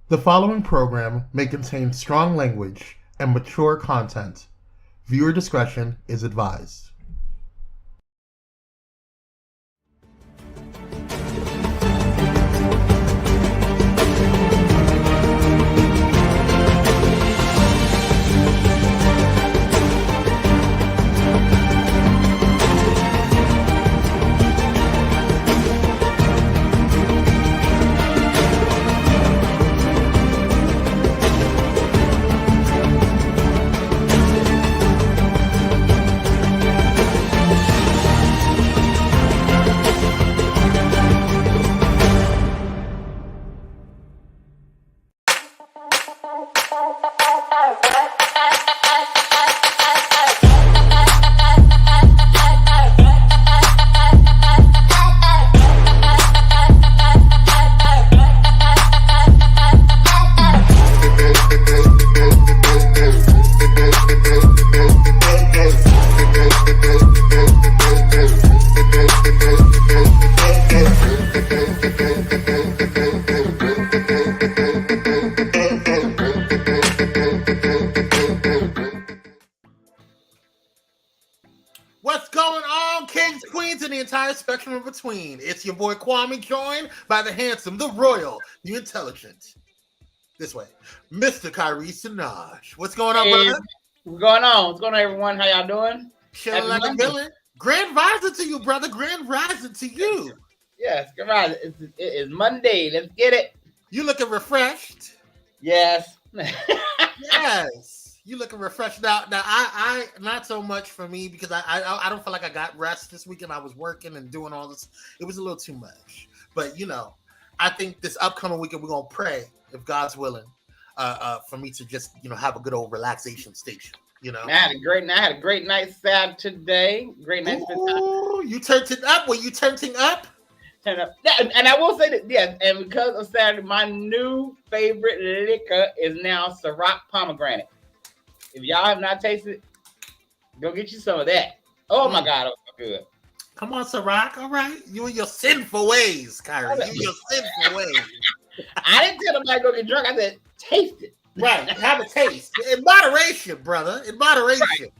The following program may contain strong language and mature content. Viewer discretion is advised. What's going on, kings, queens, and the entire spectrum in between? It's your boy Kwame, joined by the handsome, the royal, the intelligent. This way, Mr. Kyrie Sinaj. What's going on, brother? What's going on? What's going on, everyone? How y'all doing? Chilling like a villain. Grand rising to you, brother. Grand rising to you. Yes, grand rising. It is Monday. Let's get it. You looking refreshed? Yes. Yes. You looking refreshed. Now I not so much for me because I don't feel like I got rest this weekend. I was working and doing all this. It was a little too much. But I think this upcoming weekend we're gonna pray, if God's willing, for me to just have a good old relaxation station. I had a great night Saturday. Great night. Ooh, you turned it up. Were you turning up? Turn up. Yeah, and I will say that, yes, and because of Saturday, my new favorite liquor is now Ciroc pomegranate. If y'all have not tasted it, go get you some of that. Oh my God, it was so good. Come on, Ciroc. All right. You and your sinful ways, Kyrie. You and your sinful ways. I didn't tell nobody to go get drunk. I said, taste it. Right. Have a taste. In moderation, brother. In moderation. Right.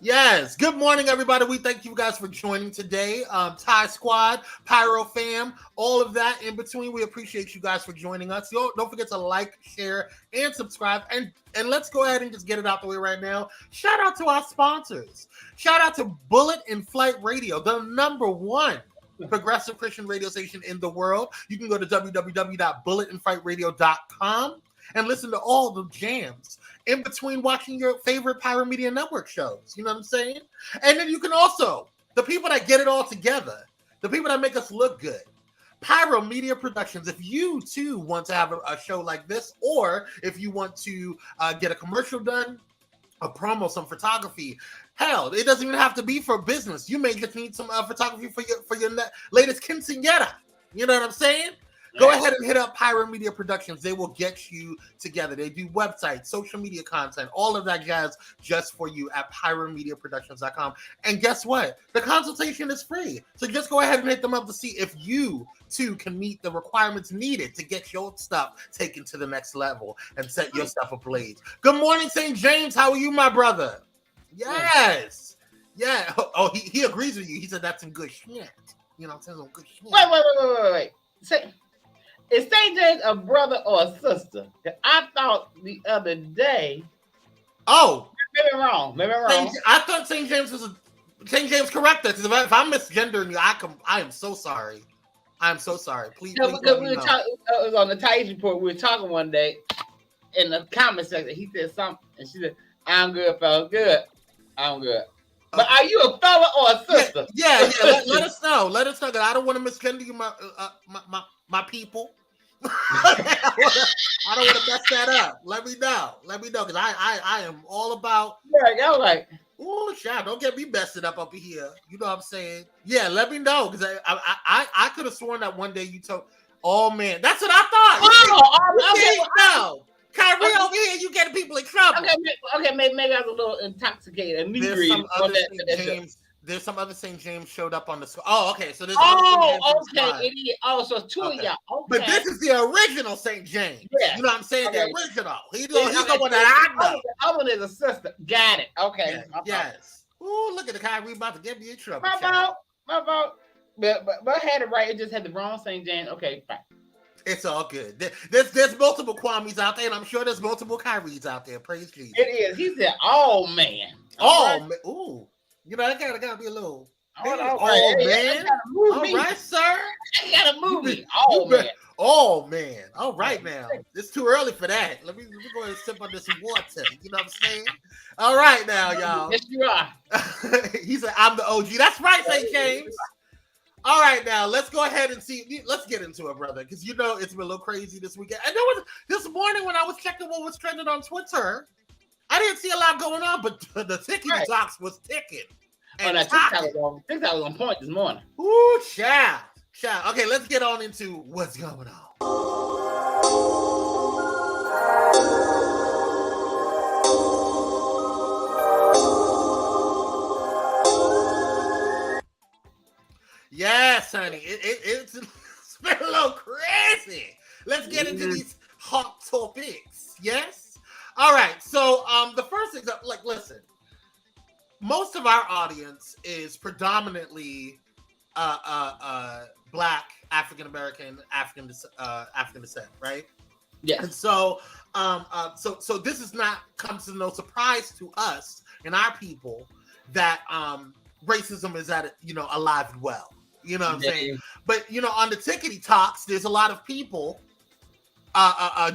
Yes. Good morning, everybody. We thank you guys for joining today. Thai Squad, Pyro Fam, all of that in between. We appreciate you guys for joining us. Don't forget to like, share, and subscribe. And let's go ahead and just get it out the way right now. Shout out to our sponsors. Shout out to Bullet in Flight Radio, the #1 progressive Christian radio station in the world. You can go to www.bulletinfightradio.com and listen to all the jams in between watching your favorite Pyro Media Network shows. You know what I'm saying? And then you can also, the people that get it all together, the people that make us look good, Pyro Media Productions. If you too want to have a show like this, or if you want to get a commercial done, a promo, some photography, hell, it doesn't even have to be for business. You may just need some photography for your latest quinceañera. You know what I'm saying? Go ahead and hit up Pyro Media Productions. They will get you together. They do websites, social media content, all of that jazz just for you at pyromediaproductions.com. And guess what? The consultation is free. So just go ahead and hit them up to see if you too can meet the requirements needed to get your stuff taken to the next level and set your stuff ablaze. Good morning, St. James. How are you, my brother? Yes. Yeah. Oh, he agrees with you. He said that's some good shit. You know what I'm saying? Some good shit. Wait. Is St. James a brother or a sister? I thought the other day. Oh, maybe I'm wrong. I thought St. James was St. James corrected. Because if I'm misgendering you, I am so sorry. I'm so sorry. Please. No, because we were talking. It was on the Taisha report. We were talking one day in the comment section. He said something, and she said, "I'm good, fellas. Good. I'm good." But are you a fella or a sister? Yeah. Let us know. Let us know. Because I don't want to misgender you, my people. I don't want to mess that up. Let me know. Because I am all about. Yeah, I was like, oh, child, don't get me messing up here. You know what I'm saying? Yeah, let me know. Because I could have sworn that one day you told. Oh man, that's what I thought. No. Kyrie over here, you getting people in trouble. Okay, maybe I was a little intoxicated. There's some other there's some other St. James showed up on the squad. Oh, okay. So there's okay. It is. Oh, so two of y'all. Okay. But this is the original St. James. Yes. You know what I'm saying? Okay. The original. He's the one that I know. The other one is a sister. Got it. Okay. Yeah, yes. Ooh, look at the Kyrie about to get me in trouble. My vote. But I had it right. It just had the wrong St. James. Okay, fine. It's all good. There's multiple Kwames out there, and I'm sure there's multiple Kyries out there. Praise Jesus. It is. He said, "Oh man." Oh man. Ooh. You know that gotta be a little. Man. All right, sir. You gotta move me. Man. Oh man. All right now. It's too early for that. Let me go ahead and sip on this water. You know what I'm saying? All right now, y'all. Yes, you are. He said, I'm the OG. That's right, St. James. All right, now let's go ahead and see. Let's get into it, brother, because you know it's been a little crazy this weekend. And there was this morning when I was checking what was trending on Twitter, I didn't see a lot going on, but the tickety talks was ticking. And TikTok was on point this morning. Ooh, child. Okay, let's get on into what's going on. Yes, honey. It's been a little crazy. Let's get into these hot topics. Yes? All right. So the first example, listen. Most of our audience is predominantly Black, African American, African descent, right? Yes. And so, so this is not comes as no surprise to us and our people that racism is alive and well. You know what I'm saying? But on the tickety talks, there's a lot of people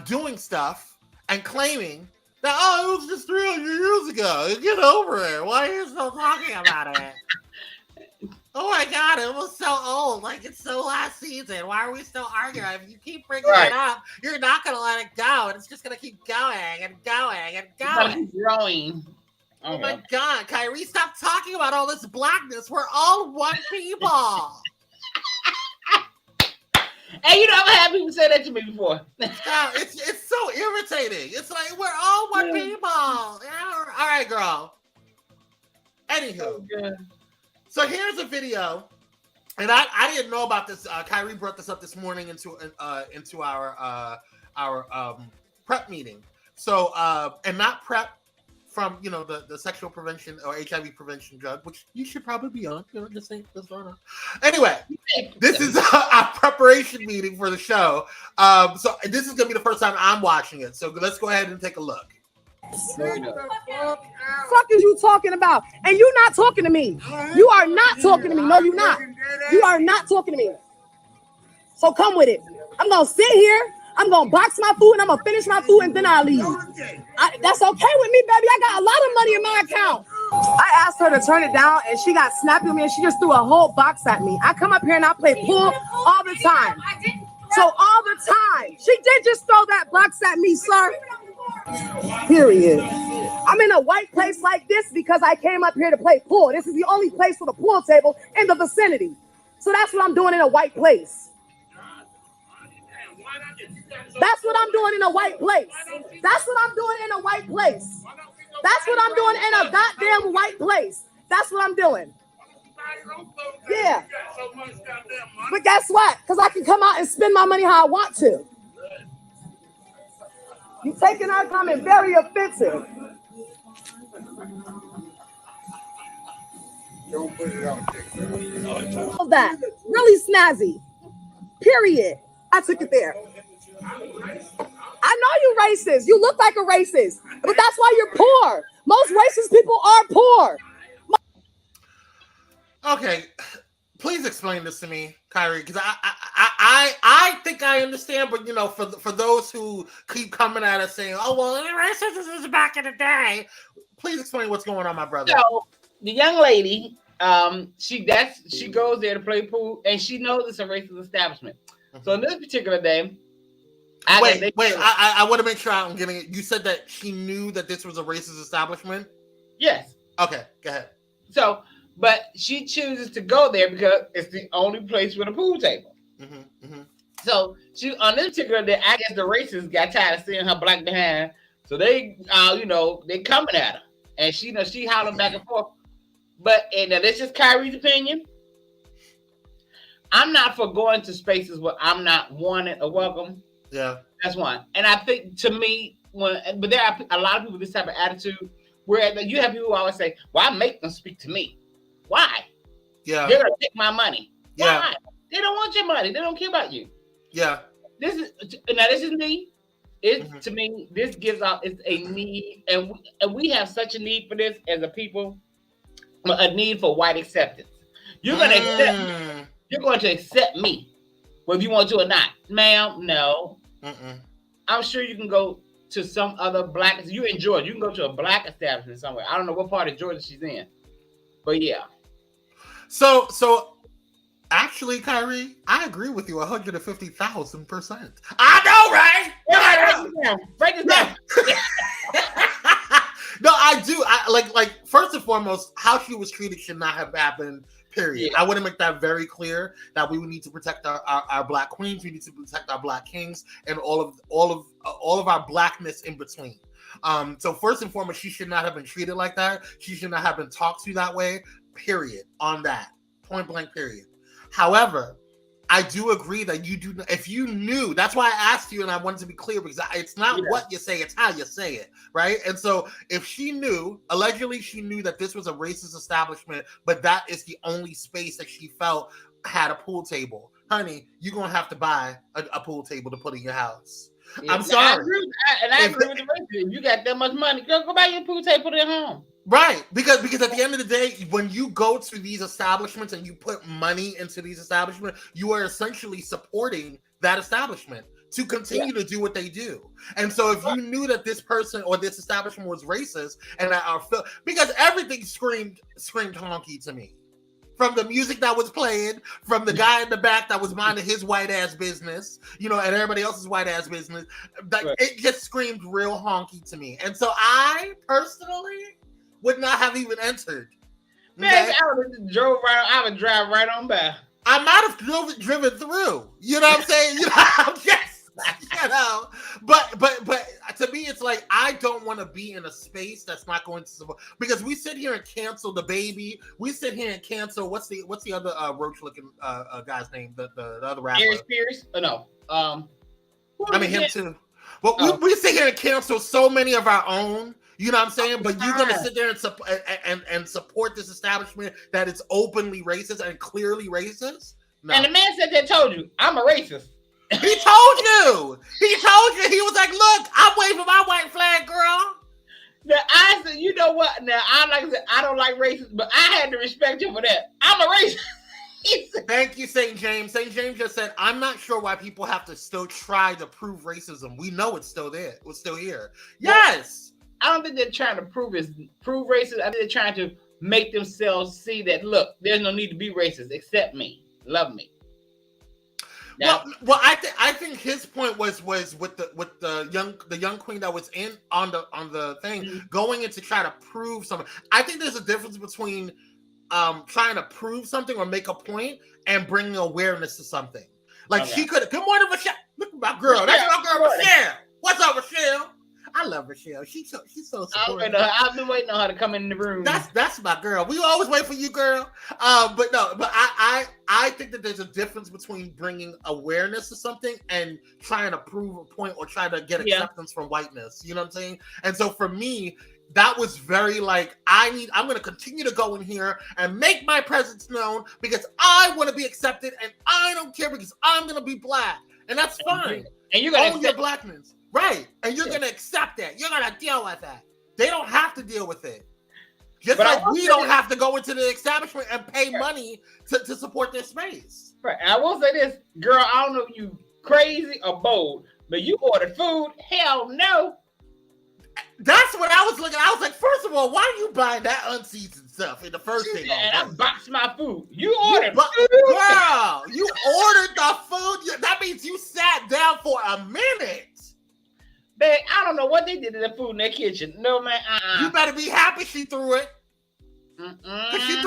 doing stuff and claiming that, it was just 300 years ago. Get over it. Why are you still talking about it? Oh my God, it was so old. Like it's so last season. Why are we still arguing? If you keep bringing it up, you're not going to let it go. And it's just going to keep going and going and going. It's growing. Oh my God, Kyrie, stop talking about all this blackness. We're all one people. And I've had people say that to me before. It's so irritating. It's like we're all one people. Yeah, all right, girl. Anywho, so here's a video, and I didn't know about this. Kyrie brought this up this morning into our prep meeting. So and not prep from the sexual prevention or HIV prevention drug, which you should probably be on. Just saying what's going on. Anyway, this is our preparation meeting for the show. So this is gonna be the first time I'm watching it. So let's go ahead and take a look. Fuck is you talking about? And you not talking to me. You are not talking to me. No, you're not. You are not talking to me. So come with it. I'm gonna sit here. I'm gonna box my food and I'm gonna finish my food and then I'll leave. That's okay with me, baby. I got a lot of money in my account. I asked her to turn it down and she got snappy with me and she just threw a whole box at me. I come up here and I play pool all the time. So all the time. She did just throw that box at me, sir. Period. I'm in a white place like this because I came up here to play pool. This is the only place with a pool table in the vicinity. So that's what I'm doing in a white place. That's what I'm doing in a white place. That's what I'm doing in a white place. That's what I'm doing in a goddamn white place. That's what I'm doing. Yeah. But guess what? Because I can come out and spend my money how I want to. You taking our comment very offensive. All that. Really snazzy. Period. I took it there. I know you're racist. You look like a racist. But that's why you're poor. Most racist people are poor. Okay. Please explain this to me, Kyrie, because I think I understand, but for those who keep coming at us saying, "Oh well, racism is back in the day," please explain what's going on, my brother. So the young lady, she goes there to play pool, and she knows it's a racist establishment. Mm-hmm. So on this particular day, wait, I want to make sure I'm getting it. You said that she knew that this was a racist establishment. Yes. Okay, go ahead. So. But she chooses to go there because it's the only place with a pool table. Mm-hmm, mm-hmm. So she on this particular day, I guess the racists got tired of seeing her black behind, so they, they coming at her, and she hollering back and forth. But and now this is Kyrie's opinion. I'm not for going to spaces where I'm not wanted or welcome. Yeah, that's one. And I think to me, but there are a lot of people with this type of attitude where you have people who always say, "Well, I make them speak to me. Why? Yeah, they're gonna take my money. Yeah. Why? They don't want your money. They don't care about you. Yeah. This is me. To me, this gives out it's a need, and we have such a need for this as a people, a need for white acceptance. You're gonna accept me. You're going to accept me, whether you want to or not, ma'am. No. I'm sure you can go to some other black. You in Georgia, you can go to a black establishment somewhere. I don't know what part of Georgia she's in, but yeah. So. Actually, Kyrie, I agree with you 150,000%. I know, right? Break it down. No, I do. I like first and foremost, how she was treated should not have happened. Period. Yeah. I want to make that very clear that we need to protect our black queens. We need to protect our black kings and all of our blackness in between. So first and foremost, she should not have been treated like that. She should not have been talked to that way. Period. On that point blank. Period. However, I do agree that you do. If you knew, that's why I asked you, and I wanted to be clear because it's not what you say, it's how you say it, right? And so, if she knew, allegedly, she knew that this was a racist establishment, but that is the only space that she felt had a pool table. Honey, you're gonna have to buy a pool table to put in your house. I'm sorry. I agree with the racist. You got that much money, go buy your pool table, put it at home. Right, because at the end of the day, when you go to these establishments and you put money into these establishments, you are essentially supporting that establishment to continue to do what they do. And so if you knew that this person or this establishment was racist, and because everything screamed honky to me. From the music that was playing, from the guy in the back that was minding his white ass business, and everybody else's white ass business, it just screamed real honky to me. And so I personally would not have even entered. Man, I would drive right on by. I might have driven through. You know what I'm saying? I'm just, but to me, it's like I don't want to be in a space that's not going to support. Because we sit here and cancel the baby. We sit here and cancel what's the other roach looking guy's name? The other rapper. Pierce? Oh, no. I mean him too. Well, we sit here and cancel so many of our own. You know what I'm saying? But you're gonna sit there and support this establishment that is openly racist and clearly racist? No. And the man said that told you, I'm a racist. He told you. He was like, look, I'm waving my white flag, girl. Now I said, you know what? Now I don't like racists, but I had to respect you for that. I'm a racist. Thank you, St. James. St. James just said, I'm not sure why people have to still try to prove racism. We know it's still there. It's still here. Yes. I don't think they're trying to prove racist. I think they're trying to make themselves see that, look, there's no need to be racist. Accept me. Love me. Now, well, I think his point was with the young queen that was on the thing going in to try to prove something. I think there's a difference between trying to prove something or make a point and bringing awareness to something. Like she could. Good morning, Michelle. Look at my girl. That's my girl, Michelle. What's up, Michelle? I love Michelle. She's so supportive. I've been waiting on her to come in the room. That's my girl. We always wait for you, girl. But I think that there's a difference between bringing awareness to something and trying to prove a point or try to get acceptance from whiteness. You know what I'm saying? And so for me, that was very like, I'm going to continue to go in here and make my presence known because I want to be accepted and I don't care because I'm going to be black. And that's fine. And you're going to own your blackness. Right. And you're going to accept that. You're going to deal with that. They don't have to deal with it. Just like we don't have to go into the establishment and pay money to support their space. Right. And I will say this, girl, I don't know if you crazy or bold, but you ordered food. Hell no. That's what I was looking at. I was like, first of all, why are you buying that unseasoned stuff in the first thing? And I boxed my food. You ordered food. Girl, you ordered the food. That means you sat down for a minute. Man, I don't know what they did to the food in their kitchen. No, man. You better be happy she threw it. She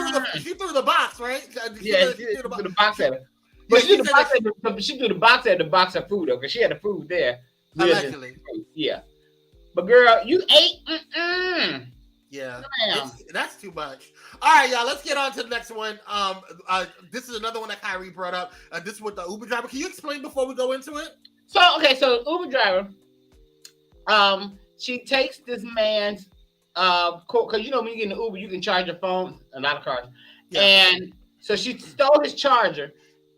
threw the box, right? She threw the box at her. But she threw the box at the box of food, though, because she had the food there. Allegedly. Yeah. But girl, you ate. Yeah, Damn. that's too much. All right, y'all. Let's get on to the next one. This is another one that Kyrie brought up. This is with the Uber driver. Can you explain before we go into it? So Uber driver, she takes this man's because you know when you get in the Uber, you can charge your phone. A lot of cars, and so she stole his charger,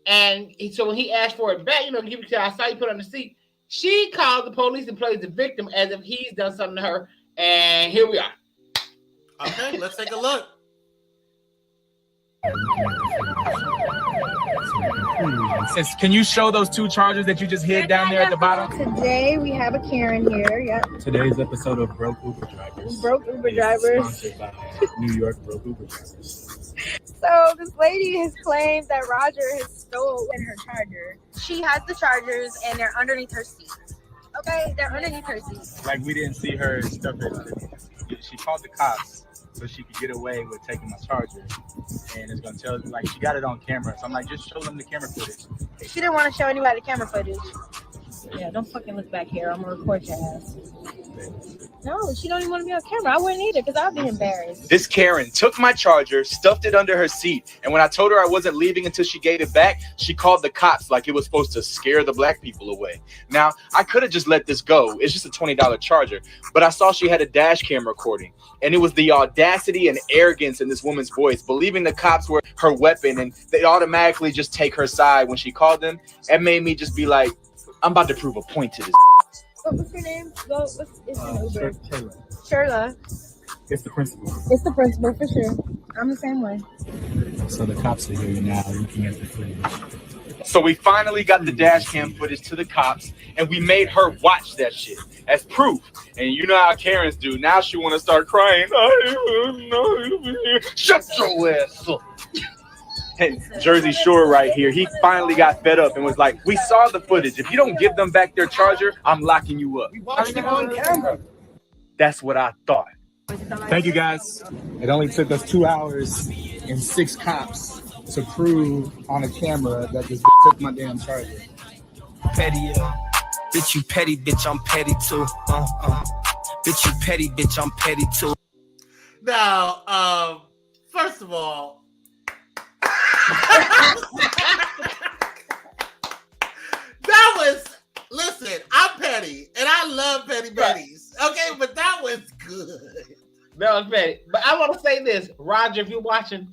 and so when he asked for it back, you know, give it to I saw you put it on the seat. She called the police and plays the victim as if he's done something to her, and here we are. Okay, let's take a look. Can you show those 2 chargers that you just hid down there at the bottom? Today we have a Karen here. Yep. Today's episode of Broke Uber Drivers. Broke Uber Drivers. Sponsored by New York Broke Uber Drivers. So this lady has claimed that Roger has stolen her charger. She has the chargers and they're underneath her seat. Okay, they're underneath her seat. Like we didn't see her stuff it. She called the cops so she could get away with taking my charger. And it's gonna tell like she got it on camera. So I'm like, just show them the camera footage. She didn't want to show anybody the camera footage. Yeah, don't fucking look back here. I'm gonna record your ass. No, she don't even want to be on camera. I wouldn't either because I'd be embarrassed. This Karen took my charger, stuffed it under her seat, and when I told her I wasn't leaving until she gave it back, she called the cops like it was supposed to scare the black people away. Now, I could have just let this go. It's just a $20 charger, but I saw she had a dash cam recording, and it was the audacity and arrogance in this woman's voice, believing the cops were her weapon, and they automatically just take her side when she called them. It made me just be like, I'm about to prove a point to this. What's your name? What's your Uber? Shirla. Shirla. It's the principal. It's the principal for sure. I'm the same way. So the cops are here now looking at the footage. So we finally got the dash cam footage to the cops, and we made her watch that shit as proof. And you know how Karens do. Now she want to start crying. Shut your ass up. And Jersey Shore right here, he finally got fed up and was like, we saw the footage. If you don't give them back their charger, I'm locking you up. We watched it on camera. That's what I thought. Thank you, guys. It only took us 2 hours and 6 cops to prove on a camera that this took my damn charger. Petty, bitch, you petty, bitch, I'm petty too. Bitch, you petty, bitch, I'm petty too. Now, first of all, that was, listen, I'm petty and I love petty betties. Okay, but that was good. That was petty. But I want to say this, Roger, if you're watching,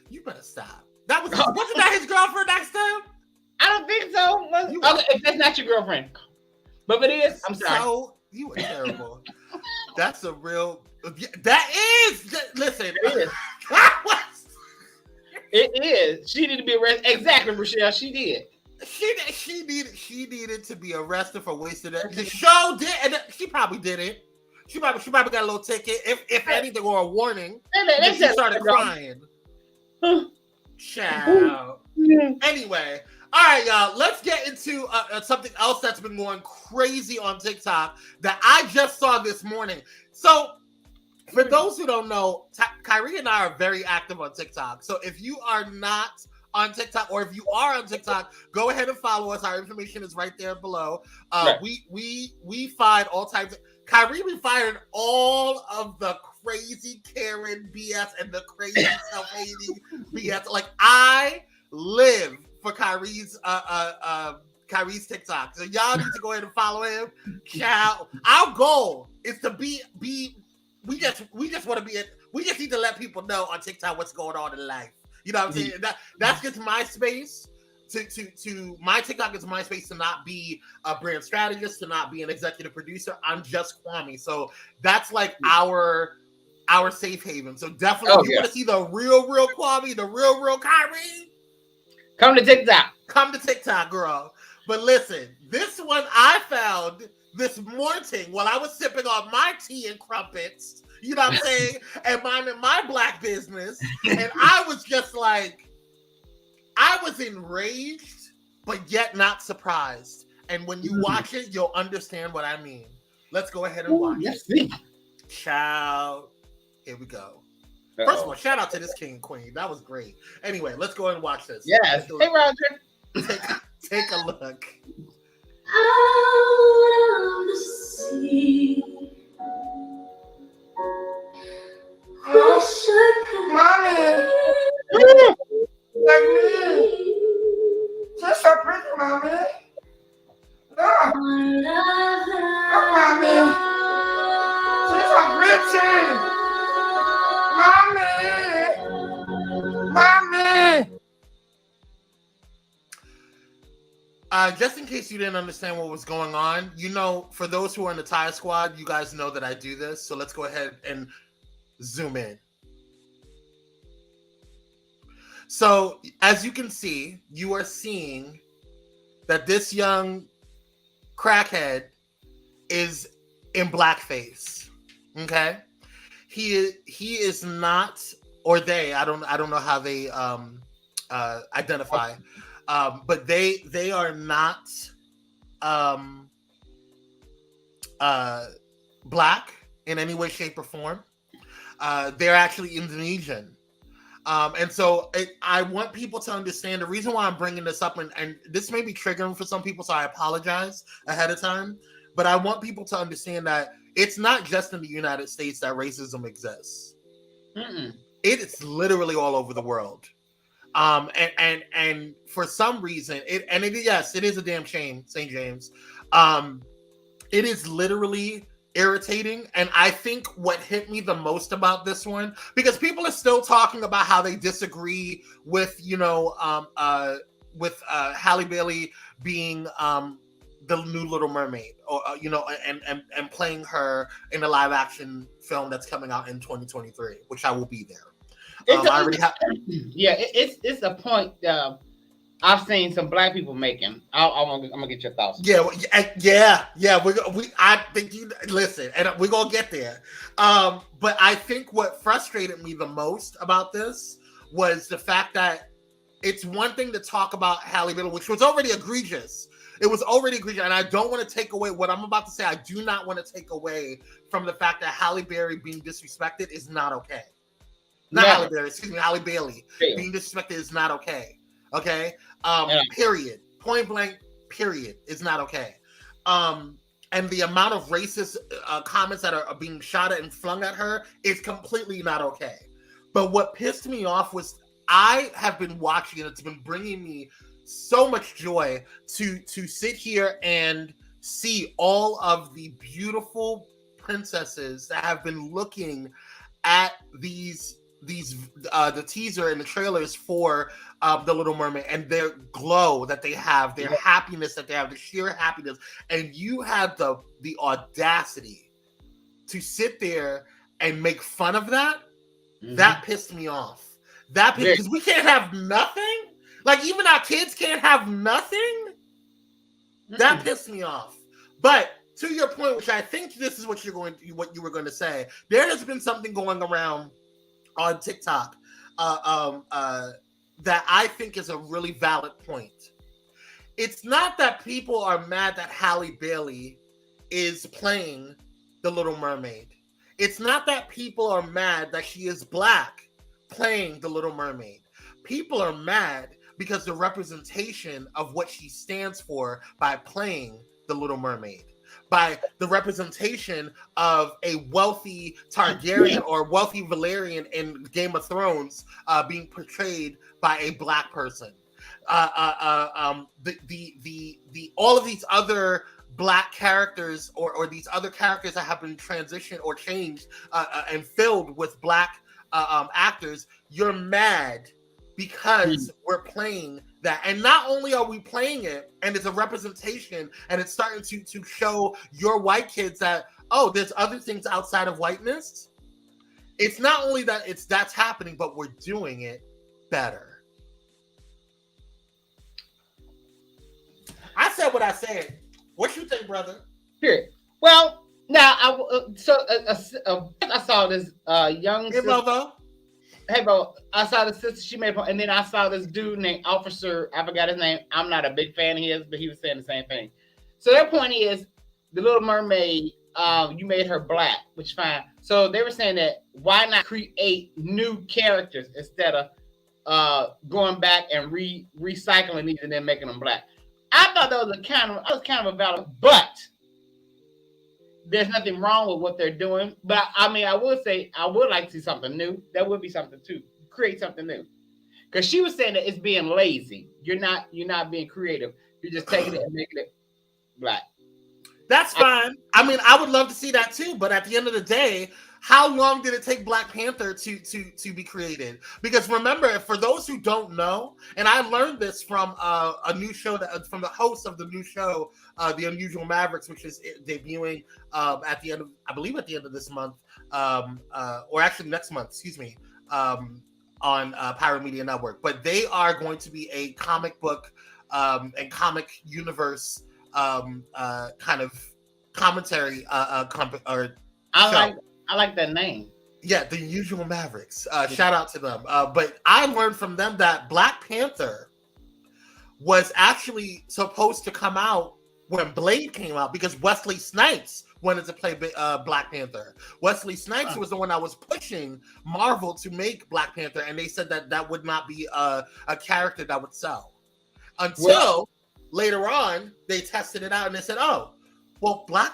you better stop. That was wasn't that his girlfriend next time? I don't think so. Okay, if that's not your girlfriend. But if it is, I'm sorry. So, you were terrible. That's a real, that is, listen. It is. It is. She needed to be arrested. Exactly, Rochelle. She did. She needed to be arrested for wasting it. The show did, and she probably didn't. She probably got a little ticket, if anything, or a warning. And she started crying. Child. Anyway, all right, y'all. Let's get into something else that's been going crazy on TikTok that I just saw this morning. So, for those who don't know, Kyrie and I are very active on TikTok. So if you are not on TikTok, or if you are on TikTok, go ahead and follow us. Our information is right there below. Right. We find all types of Kyrie. We fired all of the crazy Karen BS and the crazy self-hating BS. Like, I live for Kyrie's TikTok. So y'all need to go ahead and follow him. Ciao. Our goal is to be. We just want to be it. We just need to let people know on TikTok what's going on in life. You know what I'm saying? That's just my space. To my TikTok is my space to not be a brand strategist, to not be an executive producer. I'm just Kwame. So that's like our safe haven. So definitely, if you want to see the real Kwame, the real Kyrie, come to TikTok. Come to TikTok, girl. But listen, this one I found this morning while I was sipping on my tea and crumpets, you know what I'm saying, and minding my black business, and I was just like, I was enraged, but yet not surprised. And when you watch it, you'll understand what I mean. Let's go ahead and watch it. Ciao. Here we go. First of all, shout out to this king and queen. That was great. Anyway, let's go ahead and watch this. Yes. Hey, Roger. Take a look. Out of the sea, Mommy. Like me. She's so pretty, mommy. Look. Look, mommy. She's so pretty. Mommy. Just in case you didn't understand what was going on, you know, for those who are in the Tire Squad, you guys know that I do this. So let's go ahead and zoom in. So as you can see, you are seeing that this young crackhead is in blackface. Okay, he is not, or they. I don't know how they identify. But they are not black in any way, shape, or form. They're actually Indonesian. And so I want people to understand the reason why I'm bringing this up, and this may be triggering for some people, so I apologize ahead of time. But I want people to understand that it's not just in the United States that racism exists. It's literally all over the world. And for some reason, yes, it is a damn shame, St. James. It is literally irritating. And I think what hit me the most about this one, because people are still talking about how they disagree with, Halle Bailey being the new Little Mermaid, or and playing her in a live action film that's coming out in 2023, which I will be there. It's a point I've seen some black people making. I'm gonna get your thoughts. Yeah. I think you listen, and we're gonna get there. But I think what frustrated me the most about this was the fact that it's one thing to talk about Halle Bailey, which was already egregious. It was already egregious, and I don't want to take away what I'm about to say. I do not want to take away from the fact that Halle Berry being disrespected is not okay. Halle Berry, Halle Bailey being disrespected is not okay. Okay? Period. Point blank, period. It's not okay. And the amount of racist comments that are being shot at and flung at her is completely not okay. But what pissed me off was I have been watching, and it's been bringing me so much joy to sit here and see all of the beautiful princesses that have been looking at the teaser and the trailers for The Little Mermaid, and their glow that they have, their happiness that they have, the sheer happiness, and you have the audacity to sit there and make fun of that. That pissed me off. Because we can't have nothing. Like, even our kids can't have nothing. That pissed me off. But to your point, which I think this is what you were going to say, there has been something going around on TikTok that I think is a really valid point. It's not that people are mad that Halle Bailey is playing The Little Mermaid. It's not that people are mad that she is black playing The Little Mermaid. People are mad because the representation of what she stands for by playing The Little Mermaid, by the representation of a wealthy Targaryen or wealthy Valyrian in Game of Thrones being portrayed by a black person. All of these other black characters or these other characters that have been transitioned or changed and filled with black actors, you're mad because we're playing that. And not only are we playing it, and it's a representation, and it's starting to show your white kids that, oh, there's other things outside of whiteness. It's not only that that's happening, but we're doing it better. I said what I said. What you think, brother? Period. Well, now I saw this young Hey, Bobo. Hey, bro, I saw the sister she made, and then I saw this dude named Officer, I forgot his name. I'm not a big fan of his, but he was saying the same thing. So their point is, The Little Mermaid, you made her black, which is fine. So they were saying that why not create new characters instead of going back and recycling these and then making them black. I thought that was kind of a valid, but there's nothing wrong with what they're doing. But I mean, I would say I would like to see something new. That would be something too. Create something new. Because she was saying that it's being lazy. You're not being creative. You're just taking it and making it black. That's fine. I mean, I would love to see that too. But at the end of the day, how long did it take Black Panther to be created? Because remember, for those who don't know, and I learned this from a new show from the host of the new show, The Unusual Mavericks, which is debuting at the end of, I believe, at the end of this month, or actually next month. Excuse me. On Pyro Media Network, but they are going to be a comic book and comic universe kind of commentary I like that name. Yeah, The Unusual Mavericks. Shout out to them. But I learned from them that Black Panther was actually supposed to come out when Blade came out because Wesley Snipes wanted to play Black Panther. Wesley Snipes was the one that was pushing Marvel to make Black Panther, and they said that would not be a character that would sell. Until later on, they tested it out and they said, "Oh, well, black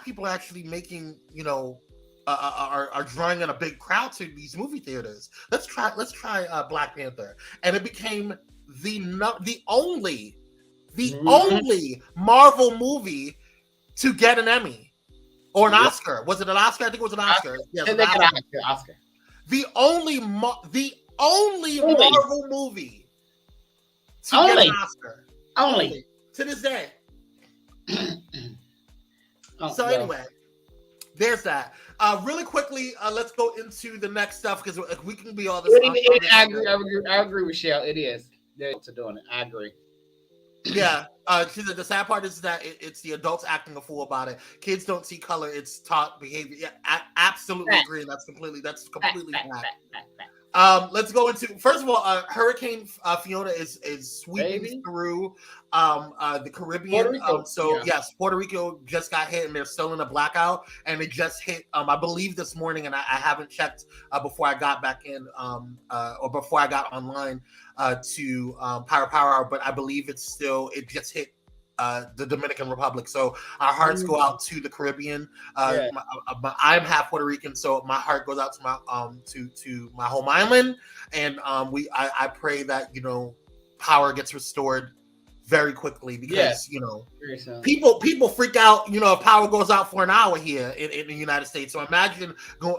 people are actually making, are drawing in a big crowd to these movie theaters. Let's try Black Panther," and it became the only Marvel movie to get an Emmy. Or an Oscar. Was it an Oscar? I think it was an Oscar. Yes, an Oscar. The only Marvel movie to get an Oscar. Only. To this day. Anyway, there's that. Really quickly, let's go into the next stuff because we can be all this. I agree with Shell. It is. They're doing it. I agree. Yeah, the sad part is that it's the adults acting a fool about it. Kids don't see color; it's taught behavior. Yeah, I absolutely agree. That's completely fact. Let's go into first of all, Hurricane Fiona is sweeping through the Caribbean. Yes, Puerto Rico just got hit, and they're still in a blackout. And it just hit, I believe, this morning, and I haven't checked before I got back in or before I got online to Pyro Power Hour, but I believe it just hit the Dominican Republic. So our hearts go out to the Caribbean. I'm half Puerto Rican, so my heart goes out to my to my home island, and I pray that power gets restored very quickly because people freak out if power goes out for an hour here in the United States. So imagine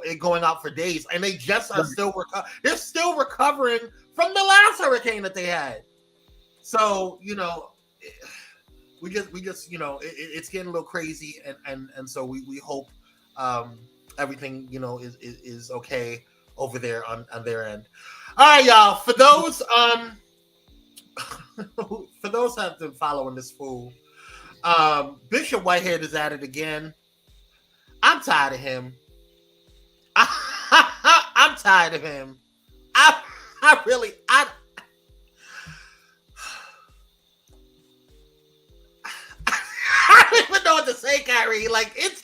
it going out for days, and they just are they're still recovering from the last hurricane that they had. So we just it's getting a little crazy, and so we hope everything is okay over there on their end. All right, y'all. For those who have been following this fool, Bishop Whitehead is at it again. I'm tired of him. I'm tired of him. I don't even know what to say, Kyrie. Like, it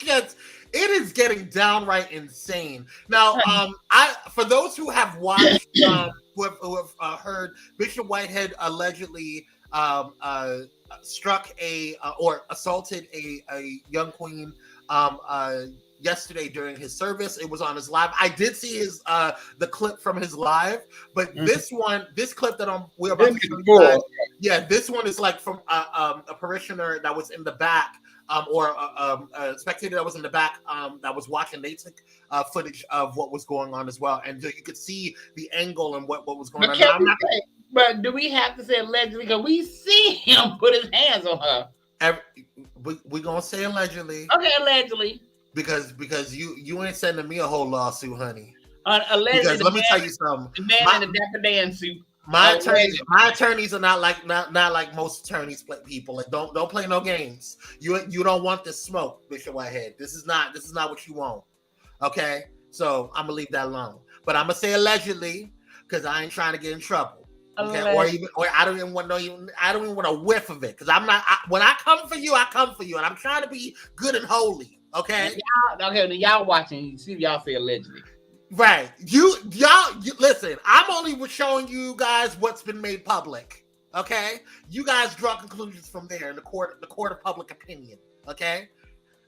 is getting downright insane. Now, for those who have watched, who have heard, Bishop Whitehead allegedly struck or assaulted a young queen yesterday during his service. It was on his live. I did see the clip from his live, but this clip that we're about to show you guys, this one is like from a parishioner that was in the back, or a spectator that was in the back that was watching. They took footage of what was going on as well, and you could see the angle and what was going on. But do we have to say allegedly? Because we see him put his hands on her. We're gonna say allegedly. Okay, allegedly. Because you ain't sending me a whole lawsuit, honey. Allegedly, because let me tell you something. The man in the Dapper Dan suit. My attorneys are not like most attorneys people. Like don't play no games. You don't want this smoke, Bishop Whitehead. This is not what you want. Okay, so I'm gonna leave that alone. But I'm gonna say allegedly because I ain't trying to get in trouble. Okay, or I don't even want a whiff of it because I'm not. When I come for you, I come for you, and I'm trying to be good and holy. Okay. Y'all watching. You see, y'all say allegedly. Right. You listen. I'm only showing you guys what's been made public. Okay. You guys draw conclusions from there in the court of public opinion. Okay.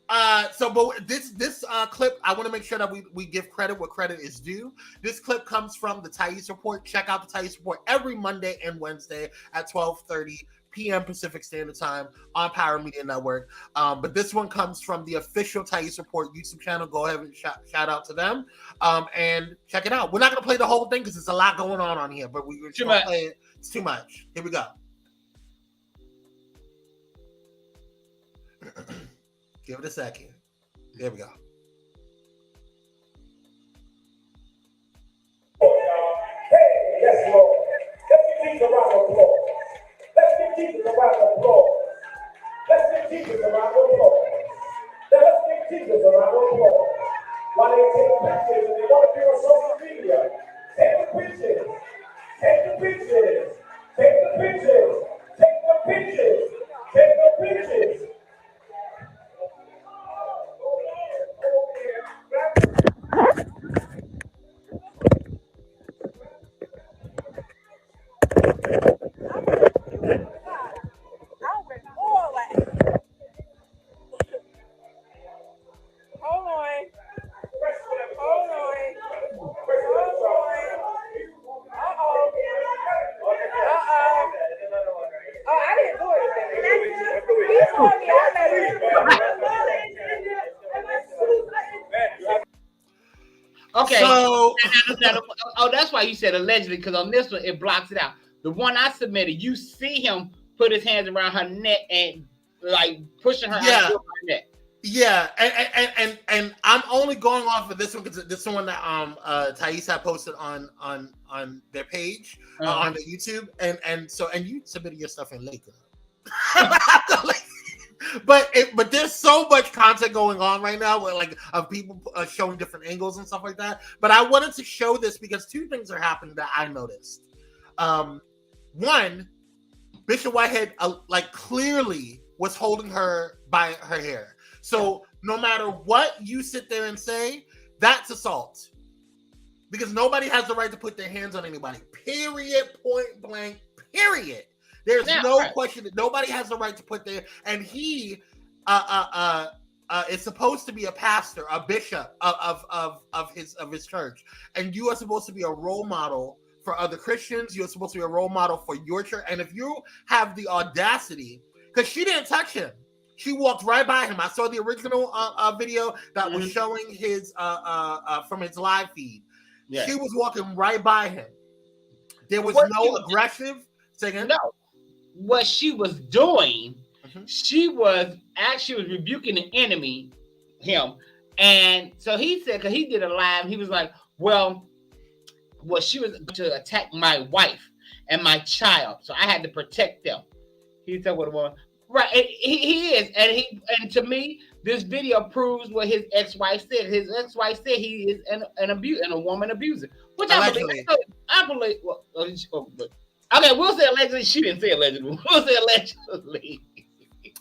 But this clip, I want to make sure that we give credit where credit is due. This clip comes from the Thais Report. Check out the Thais Report every Monday and Wednesday at 12:30 p.m. Pacific Standard Time on Pyro Media Network. But this one comes from the official Thais Report YouTube channel. Go ahead and shout out to them and check it out. We're not going to play the whole thing because there's a lot going on here, but we're going to play it. It's too much. Here we go. Give it a second. There we go. Hey, yes, Lord. Let's give Jesus a round of applause. Let's give Jesus a round of applause. Let's give Jesus a round of applause. Let's give Jesus a round of applause. While they take pictures and they want to be on social media, take the pictures. Take the pictures. Take the pictures. Take the pictures. Take the pictures. Okay. So, that's why you said allegedly, because on this one it blocks it out. The one I submitted, you see him put his hands around her neck and like pushing her out of her neck. Yeah, and I'm only going off of this one because this is one that Thais had posted on their page on the YouTube, and you submitted your stuff in Laker. But there's so much content going on right now where like of people showing different angles and stuff like that. But I wanted to show this because two things are happening that I noticed. One, Bishop Whitehead like clearly was holding her by her hair. So no matter what you sit there and say, that's assault. Because nobody has the right to put their hands on anybody. Period. Point blank. Period. There's no question that nobody has the right to put their, and he is supposed to be a pastor, a bishop of his church, and you are supposed to be a role model for other Christians. You're supposed to be a role model for your church, and if you have the audacity, because she didn't touch him, she walked right by him. I saw the original video that was showing his from his live feed. Yeah. She was walking right by him. There was no aggressive. Second. No. What she was doing, she was rebuking the enemy, him. And so he said, because he did a live, he was like, well, she was to attack my wife and my child. So I had to protect them. He said what it was. Right. He is. And to me, this video proves what his ex-wife said. His ex-wife said he is a woman abuser. Which allegedly. I believe. Okay, we'll say allegedly. She didn't say allegedly. We'll say allegedly.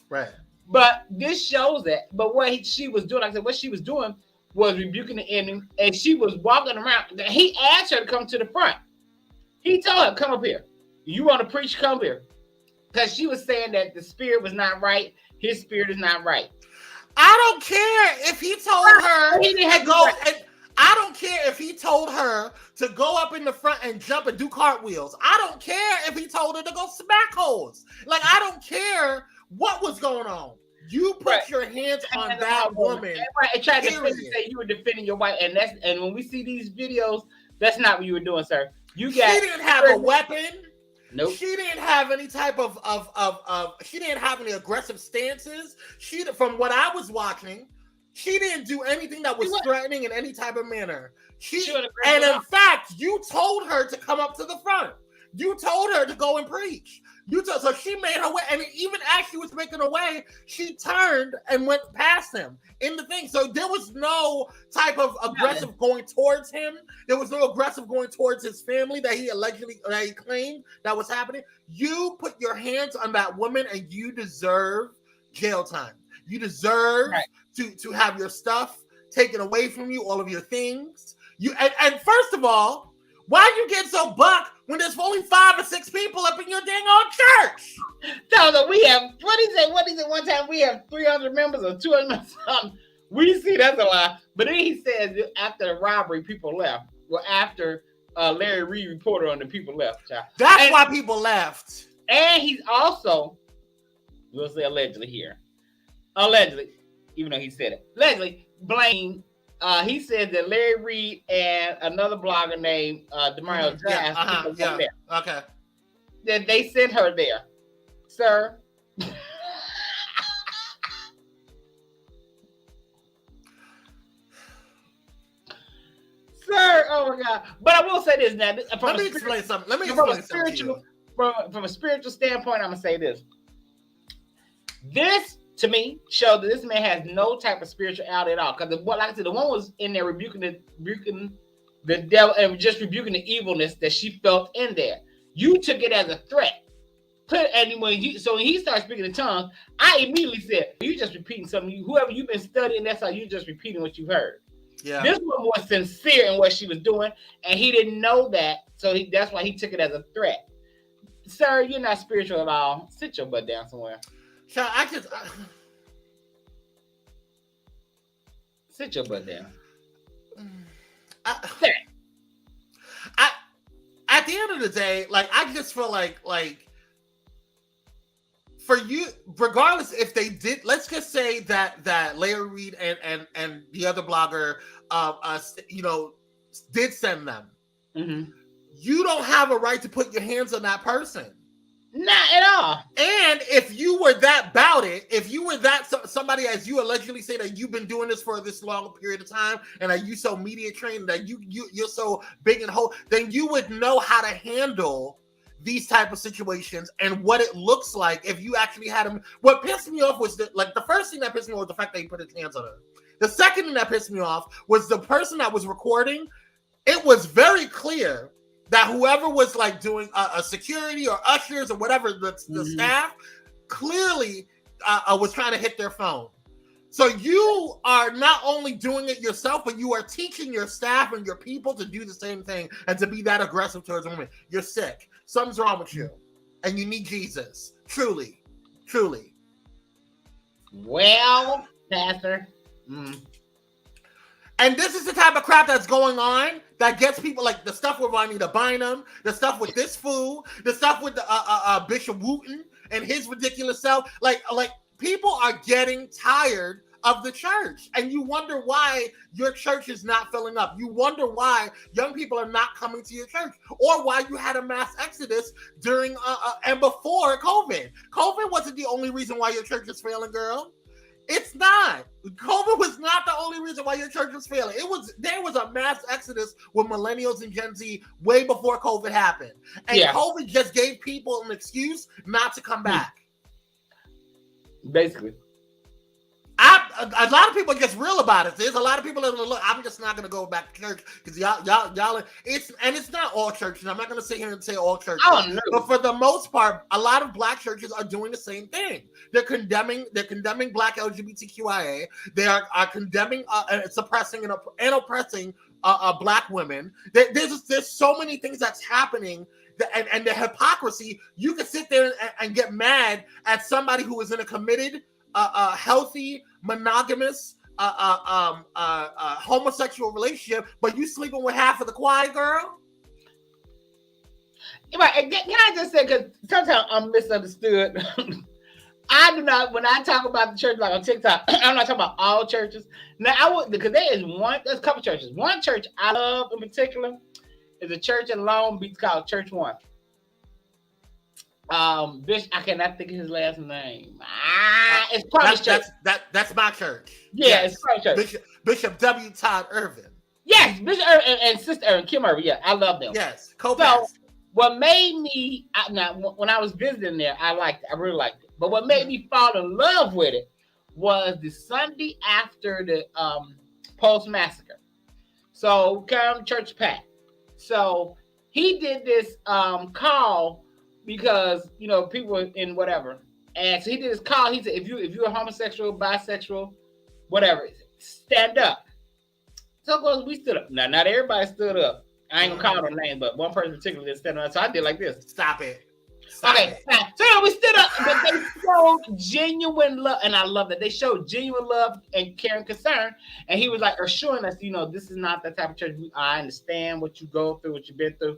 Right. But this shows that. But what she was doing, like I said, what she was doing was rebuking the enemy, and she was walking around. He asked her to come to the front. He told her, come up here. You want to preach? Come here. Because she was saying that the spirit was not right. His spirit is not right. I don't care if he told her to go. I don't care if he told her to go up in the front and jump and do cartwheels. I don't care if he told her to go smack holes. Like, I don't care what was going on. You put your hands on that woman. And tried to say you were defending your wife. And when we see these videos, that's not what you were doing, sir. She didn't have a weapon. Nope. She didn't have any type of she didn't have any aggressive stances. From what I was watching, she didn't do anything that was threatening in any type of manner. And in fact, you told her to come up to the front. You told her to go and preach. So she made her way, and even as she was making her way, she turned and went past him in the thing. So there was no type of aggressive going towards him. There was no aggressive going towards his family that he claimed that was happening. You put your hands on that woman, and you deserve jail time. You deserve to have your stuff taken away from you, all of your things. And first of all, why you get so buck when there's only 5 or 6 people up in your dang old church? No, So we have what he said one time we have 300 members or 200 members. We see that's a lie. But then he says after the robbery, people left. Well, after Larry Reed reported on the people left. Child. That's why people left. And he's also, we'll say allegedly here, allegedly, even though he said it, allegedly blamed. He said that Larry Reed and another blogger named Demario Jazz there. Okay. That they sent her there, sir. Sir, oh my God! But I will say this now. Let me explain something. Let me explain something. From a spiritual standpoint, I'm gonna say this. This to me showed that this man has no type of spirituality at all. Because like I said, the one was in there rebuking the devil and just rebuking the evilness that she felt in there. You took it as a threat. So when he started speaking in tongues, I immediately said, "You just repeating something. Whoever you've been studying, that's how you just repeating what you heard." Yeah. This one was sincere in what she was doing, and he didn't know that, so that's why he took it as a threat. Sir, you're not spiritual at all. Sit your butt down somewhere. So sit your butt down. At the end of the day, like I just feel like for you, regardless if they did, let's just say that Larry Reed and the other blogger, did send them. Mm-hmm. You don't have a right to put your hands on that person. Not at all. And if you were that about it, if you were that somebody, as you allegedly say that you've been doing this for this long period of time, and that you so media trained, that you're so big and whole, then you would know how to handle these type of situations and what it looks like if you actually had him. What pissed me off was the first thing that pissed me off was the fact that he put his hands on her. The second thing that pissed me off was the person that was recording. It was very clear that whoever was like doing a security or ushers or whatever, the staff clearly was trying to hit their phone. So you are not only doing it yourself, but you are teaching your staff and your people to do the same thing and to be that aggressive towards women. You're sick. Something's wrong with you. And you need Jesus. Truly. Truly. Well, Pastor. And this is the type of crap that's going on that gets people, like the stuff with Juanita Bynum, the stuff with this fool, the stuff with the Bishop Wooten and his ridiculous self. Like people are getting tired of the church, and you wonder why your church is not filling up. You wonder why young people are not coming to your church, or why you had a mass exodus during and before COVID. COVID wasn't the only reason why your church is failing, girl. It's not. COVID was not the only reason why your church was failing. There was a mass exodus with millennials and Gen Z way before COVID happened. And COVID just gave people an excuse not to come back. Basically. A lot of people are just real about it. There's a lot of people that are look, I'm just not gonna go back to church because y'all it's not all churches. I'm not gonna sit here and say all churches. Oh, no. But for the most part, a lot of black churches are doing the same thing. They're condemning black LGBTQIA. They are condemning suppressing and oppressing black women. There's so many things that's happening. And the hypocrisy, you can sit there and get mad at somebody who is in a committed, healthy, monogamous, homosexual relationship, but you sleeping with half of the choir, girl. Right? Can I just say, because sometimes I'm misunderstood. I do not, when I talk about the church like on TikTok, I'm not talking about all churches. Now I would, because there's a couple churches. One church I love in particular is a church in Long Beach called Church One. Bishop, I cannot think of his last name. It's Promise Church. That's my church. Yeah, yes. It's Promise Church. Bishop W. Todd Irvin. Yes, Bishop Irvin and Sister Irvin, Kim Irvin. Yeah, I love them. Yes, so what made me when I was visiting there, I really liked it. But what made me fall in love with it was the Sunday after the Post Massacre. So come church packed. So he did this call because people in whatever, and so he did his call. He said, if you're homosexual, bisexual, whatever, stand up. So of course we stood up. Now not everybody stood up. I ain't gonna call no name, but one person particularly did stand up. So I did like this. Stop it. Okay, so we stood up, but they showed genuine love, and I love that they showed genuine love and care and concern. And he was like assuring us, this is not the type of church. I understand what you go through, what you've been through.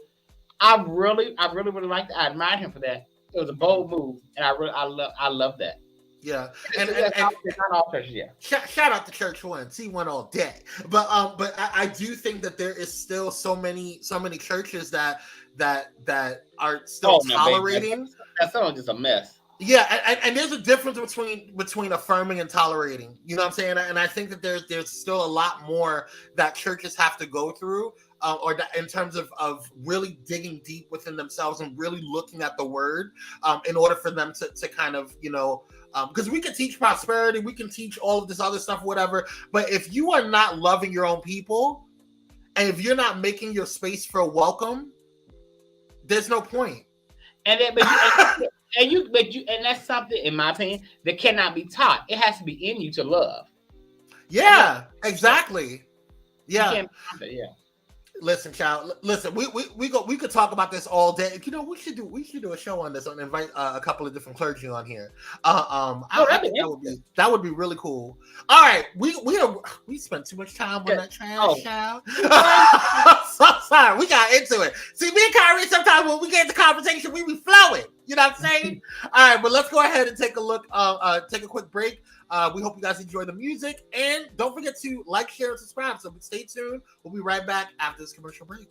I really liked it. I admired him for that. It was a bold move, and I love that. Yeah, and not all churches. Yeah, shout out to Church One, C1 all day. But I do think that there is still so many churches that are still tolerating. That's just a mess. Yeah, and there's a difference between affirming and tolerating. You know what I'm saying? And I think that there's still a lot more that churches have to go through. Or that in terms of really digging deep within themselves and really looking at the word in order for them to kind of, because we can teach prosperity, we can teach all of this other stuff, whatever. But if you are not loving your own people and if you're not making your space feel welcome, there's no point. And then, and that's something, in my opinion, that cannot be taught. It has to be in you to love. Yeah, exactly. Yeah. You can't stop it, yeah. Listen, child. Listen, we could talk about this all day. We should do a show on this and invite a couple of different clergy on here. I think that would be really cool. All right, we spent too much time on that trash, child. So sorry, we got into it. See, me and Kyrie, sometimes when we get into conversation, we be flowing. You know what I'm saying? All right, but let's go ahead and take a look. Take a quick break. We hope you guys enjoy the music, and don't forget to like, share, and subscribe. So stay tuned. We'll be right back after this commercial break.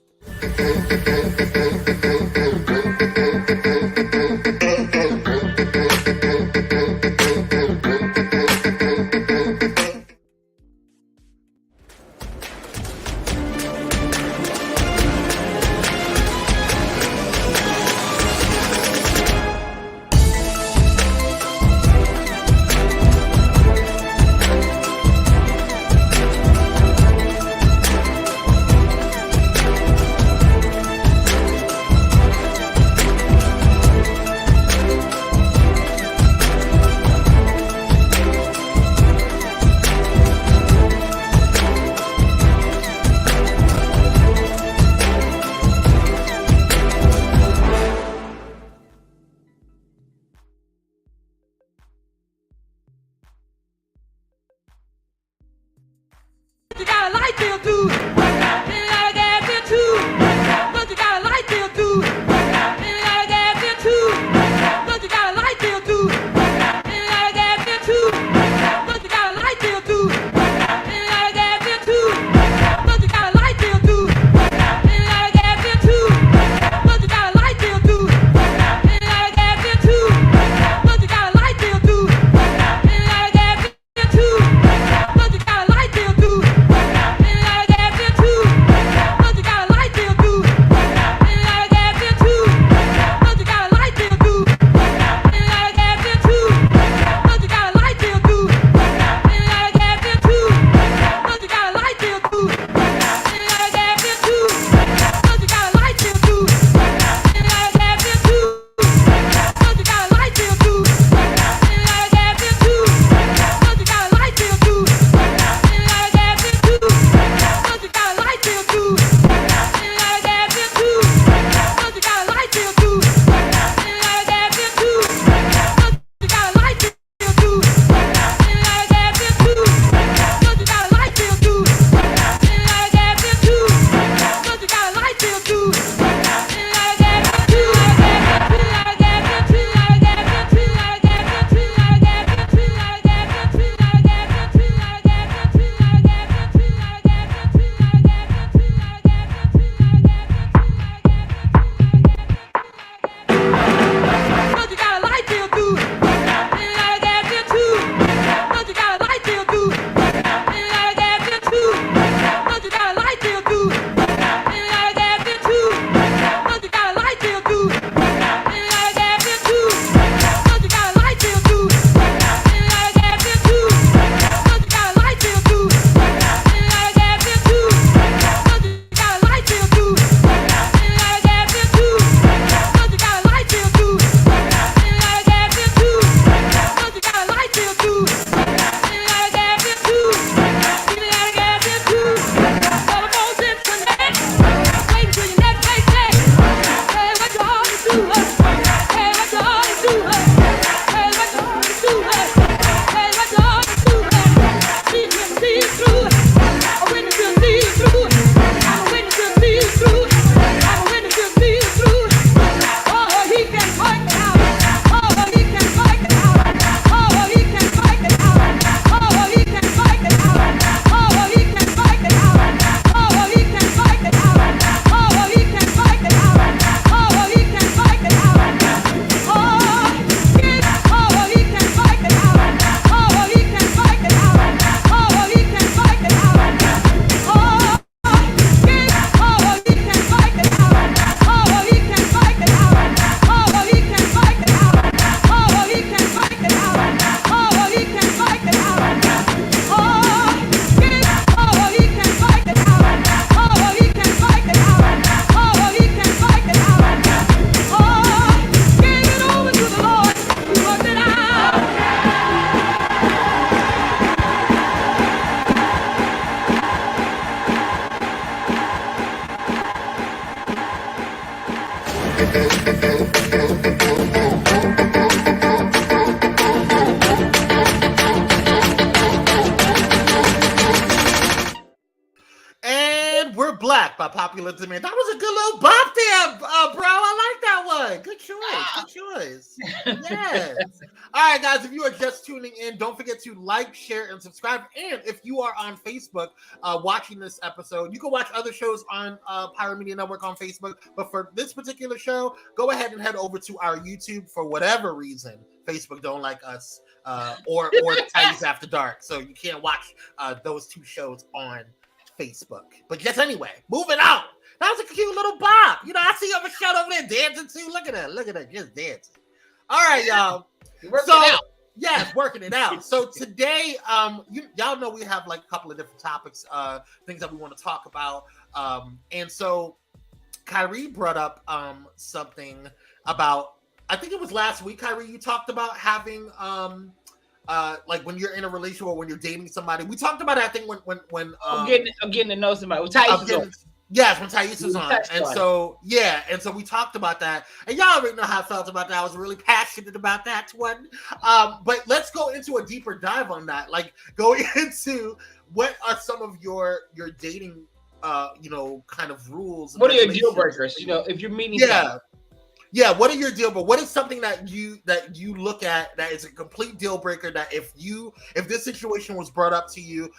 Popular Demand. That was a good little bop there, bro. I like that one. Good choice. Yes. All right, guys, if you are just tuning in, don't forget to like, share, and subscribe. And if you are on Facebook watching this episode, you can watch other shows on Pyro Media Network on Facebook. But for this particular show, go ahead and head over to our YouTube. For whatever reason, Facebook don't like us or Titans After Dark. So you can't watch those two shows on Facebook. But just anyway, moving on. That was a cute little bop. You know, I see Michelle over there dancing too. Look at her, just dancing. All right, y'all. Yes, working it out. So today, y'all know we have like a couple of different topics, things that we want to talk about. And so Kyrie brought up something about, I think it was last week, Kyrie, you talked about having like when you're in a relationship or when you're dating somebody. We talked about it, I think when I'm getting to know somebody. When Thais was on. And so we talked about that. And y'all already know how I felt about that. I was really passionate about that one. But let's go into a deeper dive on that. Like going into what are some of your dating kind of rules. What are your deal breakers? You know, if you're meeting someone. Yeah, what are your deal breakers? What is something that you look at that is a complete deal breaker that if this situation was brought up to you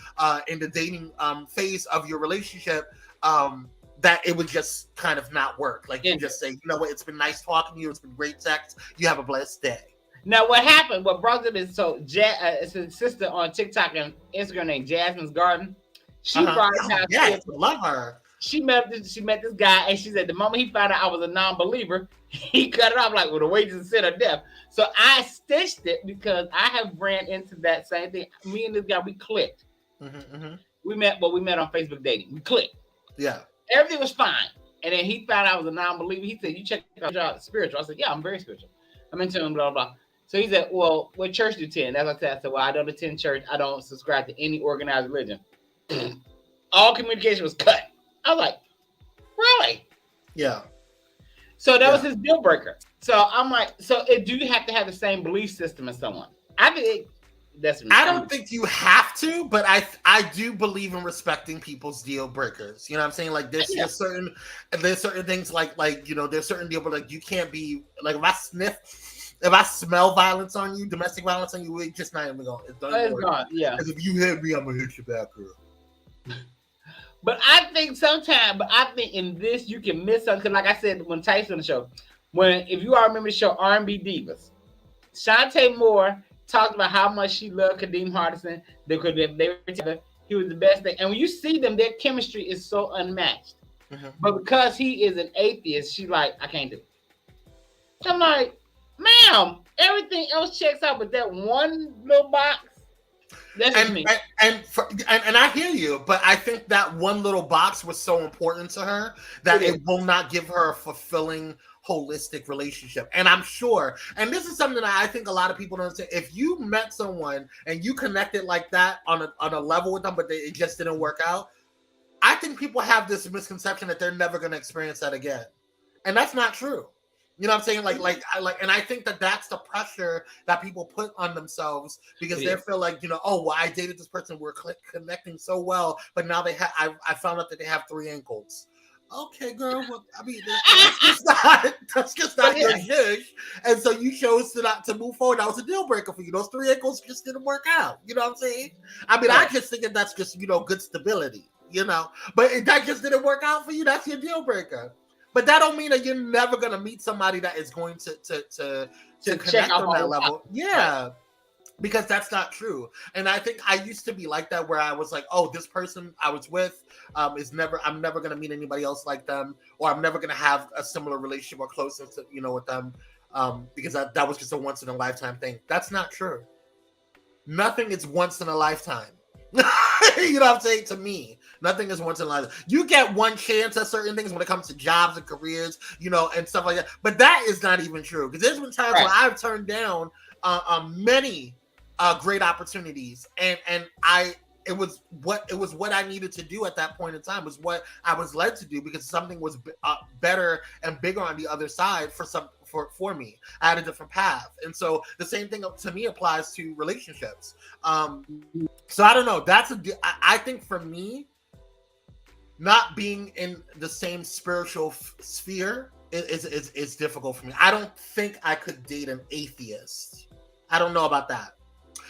in the dating phase of your relationship, that it would just kind of not work? Like you just say, you know what, it's been nice talking to you, it's been great sex, you have a blessed day. Now what happened, what brought it is, so it's a sister on TikTok and Instagram named Jasmine's Garden. She brought it out. Yes, love her. She met this guy, and she said the moment he found out I was a non-believer, he cut it off like with a wages of sin or death. So I stitched it because I have ran into that same thing. Me and this guy, we clicked. We met on Facebook dating. We clicked. Yeah. Everything was fine. And then he found out I was a non-believer. He said, "You check out spiritual." I said, "Yeah, I'm very spiritual. I'm into him, blah, blah." So he said, "Well, what church do you attend?" As I said, "Well, I don't attend church. I don't subscribe to any organized religion." All communication was cut. I was like, really? Yeah. So that was his deal breaker. So I'm like, so do you have to have the same belief system as someone? I think I don't think you have to, but I do believe in respecting people's deal breakers. You know what I'm saying? Like there's certain things like, you know, there's certain deal, but like you can't be like, if I smell violence on you, domestic violence on you, it's just not even going. It's gone. Yeah. Because if you hit me, I'm gonna hit you back, girl. But I think in this you can miss something. Because like I said, when Tyson on the show, if you all remember the show R&B Divas, Shantae Moore talked about how much she loved Kadeem Hardison. They were together. He was the best thing. And when you see them, their chemistry is so unmatched. But because he is an atheist, she's like, I can't do it. I'm like, ma'am, everything else checks out, but that one little box. That's me. And I hear you, but I think that one little box was so important to her that it will not give her a fulfilling, holistic relationship. And I'm sure, and this is something that I think a lot of people don't say. If you met someone and you connected like that on a level with them, but it just didn't work out, I think people have this misconception that they're never going to experience that again, and that's not true. You know what I'm saying? And I think that that's the pressure that people put on themselves because they feel like, you know, oh, well, I dated this person, we're connecting so well, but now I found out that they have 3 ankles. Okay, girl. Well, I mean, that's just not your zhuzh. And so you chose to move forward. That was a deal breaker for you. Those 3 ankles just didn't work out. You know what I'm saying? I mean, I just think that that's just, you know, good stability, you know, but if that just didn't work out for you, that's your deal breaker. But that don't mean that you're never gonna meet somebody that is going to connect on that level. Yeah, because that's not true. And I think I used to be like that, where I was like, oh, this person I was with I'm never gonna meet anybody else like them, or I'm never gonna have a similar relationship or closeness, you know, with them, because that was just a once in a lifetime thing. That's not true. Nothing is once in a lifetime. You know what I'm saying? To me, nothing is once in a lifetime. You get one chance at certain things when it comes to jobs and careers, you know, and stuff like that. But that is not even true, because there's been times where I've turned down many great opportunities, and it was what I needed to do at that point in time. It was what I was led to do, because something was better and bigger on the other side for me. I had a different path. And so the same thing to me applies to relationships. So I don't know. I think for me, not being in the same spiritual sphere is difficult for me. I don't think I could date an atheist. I don't know about that.